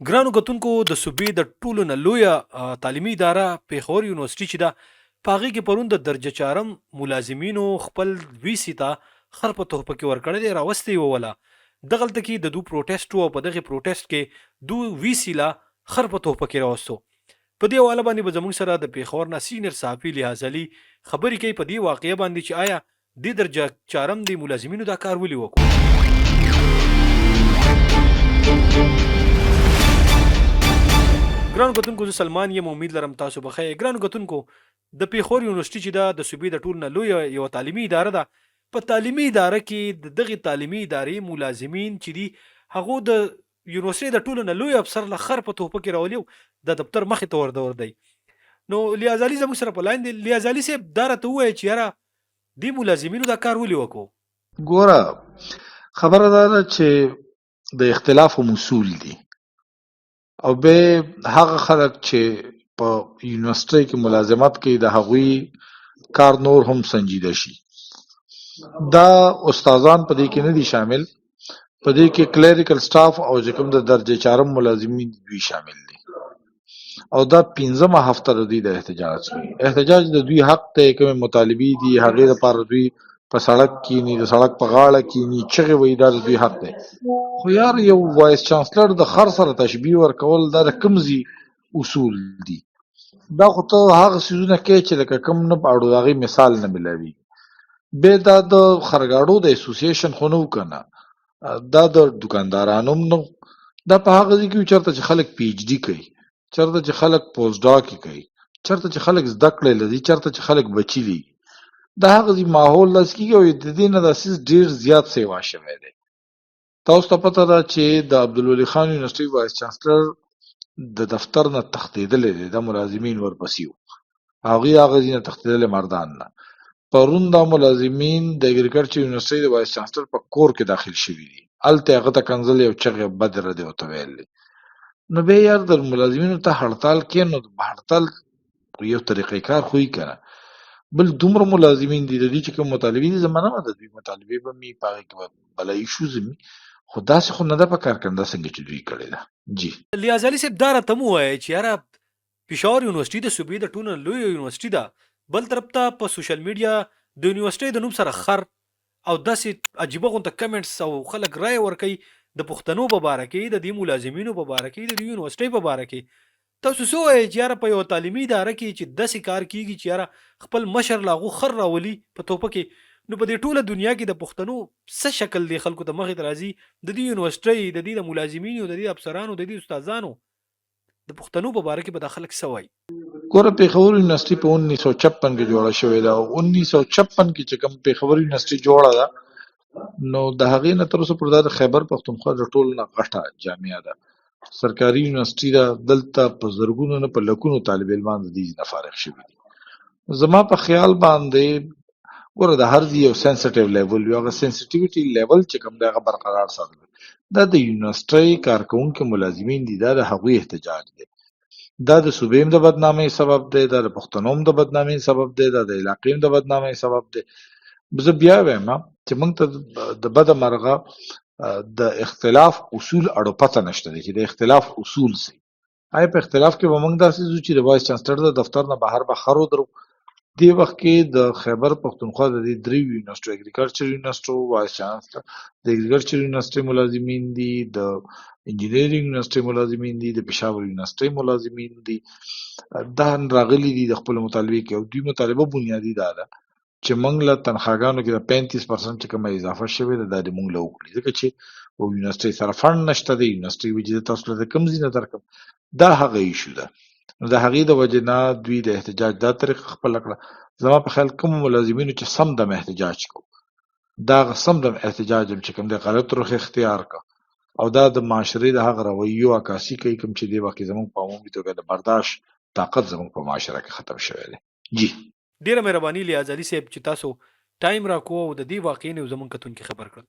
ګرانو کتونکو د صوبې د ټولو نه لویه تعلیمي اداره پیښور یونیورسيټي چې ده په هغې کې پرون د درجه چهارم ملازمینو خپل ویسي ته خر په تحفه کې ورکړی دی راوستی ووله دغلته کې د دو پروټیسټ و او په دغې پروټیسټ کې دو ویسي لا خر په تحفه کې راوستو په دې حواله باندې به زموږ سره د پیښور نه سینیر صحافي لیاز علي خبرې کوي په دې واقعه باندې چې آیا د درجه چهارم د ملازمینو دا کار ولې وکړو ګرانو کتونکو زه سلمان یم امید لرم تاسو به ښه یې ګرانو کتونکو د پیښور یونیورسيټي چې ده د صوبې د ټولو نه لویه یوه تعلیمي اداره ده په تعلیمي اداره کې د دغې تعلیمي ادارې ملازمین چې دي هغو د یونیورسيټي د ټولو نه لوی افسر له خر په تحفه کې راولي د دفتر مخې ته ورده دی نو لیاز علي زموږ سره په لاین دی لیاز علي صاحب دا راته ووایه چې یاره دې ملازمینو دا کار ولې وکړو ګوره خبره دا ده چې د اختلاف اصول دي او به هغه خلک چې په یونیورسيټي کې ملازمت کوي د هغوی کار نور هم سنجیده شي دا استادان په دې کې نه دي شامل په دې کې کلیریکل سټاف او چې کوم د درجه چهارم ملازمین دوی شامل دي او دا 15مه هفته د دوی د احتجاج کوي احتجاج د دوی حق ته کوم مطالبي دي هغې لپاره دوی په سړک کینی د سړک په غاړه کینی چغې وایي دا د دوی حق دی خو یار یو وایس چانسلر د خر سره تشبیه ورکول دا د کوم ځای اصول دي دا خو ته هغه څیزونه کوې چې لکه کوم نه اړو د هغې مثال نه میلاویږي بیا دا د خرګاډو د اسوسییشن خو نه و که نه دا د دوکاندارانو هم نه دا په هغه ځای کې وي چېرته چې خلک پي ایچ ډي کوي چېرته چې خلک پوسټ ډاکې کوي چېرته چې خلک زده کړې لري چېرته چې خلک بچي دي د هغه ځای ماحول داسې کېږي او د دې نه دا څیز ډېر زیات سیوا شوی دی تاسو ته پته ده چې د عبدالولي خان یونیورسيټي وایس چانسلر د دفتر نه تښتېدلی دی دا ملازمین ورپسې وو هغوی هغه ځای نه تښتېدلی مردان نه پرون دا ملازمین د اګریکلچر یونیورسيټي د وایس چانسلر په کور کې داخل شوي دي هلته هغه ته کنځلې او چغې بدې ردې ورته ویل دي نو بیا یار د ملازمینو ته هړتال کې نو هړتال یو طریقې کار خو یې که نه بل دومره ملازمین دي د دوی چې کوم مطالبې دي زما نه ده د دوی مطالبې به مې په هغې کې به بله ایشوز وي خو داسې خو نه ده په کارکنده څنګه چې دوی کړې ده جی لیاز علي صاحب دا راته مو ووایه چې یاره پېښور یونیورسيټي د صوبې د ټولو نه لویه یونیورسيټي ده بل طرف ته په سوشل میډیا د یونیورسيټي د نوم سره خر او داسې عجیبه غونته کمنټس او خلک رایه ورکوي د پښتنو په باره کې د دې ملازمینو په باره کې د دې یونیورسيټي په باره کې تاسو څه وایئ چې یاره په یوه تعلیمي اداره کې چې داسې کار کېږي چې یاره خپل مشر له هغو خر راولي په توپه کې نو په دې ټوله دنیا کې د پښتنو څه شکل دی خلکو ته مخې ته راځي د دې یونیورسيټۍ د دې د ملازمینو د دې افسرانو د دې استادانو د پښتنو په باره کې به دا خلک څه وایي ګوره پیښور یونیورسيټي په 1956 کې جوړه شوې ده او 1956 کې چې کوم پیښور یونیورسيټي جوړه ده نو د هغې نه تر اوسه پورې دا د خیبر پښتونخوا د ټولو نه غټه جامعه ده سرکاري یونیورسيټي ده دلته په زرګونو نه په لکونو طالب علمان د دې نه فارغ شوي دي زما په خیال باندې ګوره د هر ځای یو سینسټیو لیول وي هغه سینسټیویټي لیول چې کوم دی هغه برقرار ساتل دا د یونیورسيټي کارکوونکي ملازمین دي دا د هغوی احتجاج دی دا د صوبې هم د بدنامۍ سبب دی دا د پښتنو هم د بدنامۍ سبب دی دا د علاقې هم د بدنامۍ سبب دی زه بیا وایم چې موږ ته د بده مرغه د اختلاف اصول اړو پته نشته دی چې د اختلاف اصول سي آیا په اختلاف کې به موږ داسې ځو چې د وایس چانسلر د دفتر نه بهر به خر ودرو دې وخت کې د خیبر پښتونخوا د دې دریو یونیورسيټو اګریکلچر یونیورسيټو وایس چانسلر د اګریکلچر یونیورسيټي ملازمین دي د انجینرینګ یونیورسيټي ملازمین دي د پېښور یونیورسيټي ملازمین دي دا راغلي دي د خپلو مطالبې کې او دوی مطالبه بنیادي دا ده چې موږ له تنخواګانو کې د 35% چې کومه اضافه شوې ده دا دې موږ له وکړي ځکه چې په یونیورسيټي سره فنډ نشته دی یونیورسيټي وایي چې تاسو له کوم ځای نه درکړم دا هغه ایشو ده نو د هغې د وجې نه دوی د احتجاج دا طریقه خپله کړه زما په خیال کومو ملازمینو چې سم دم احتجاج کو دا سم دم احتجاج چې کوم دی غلط رخ اختیار کړه او دا د معاشرې د هغه رویو عکاسي کوي کوم چې دې وخت کې زموږ په عمومي توګه د برداشت طاقت زموږ په معاشره کې ختم شوی دی جی ډیره مهرباني لیاز علي صاحب چې تاسو ټایم راکوه او د دې واقعې نه زموږ کتونکي خبر کړل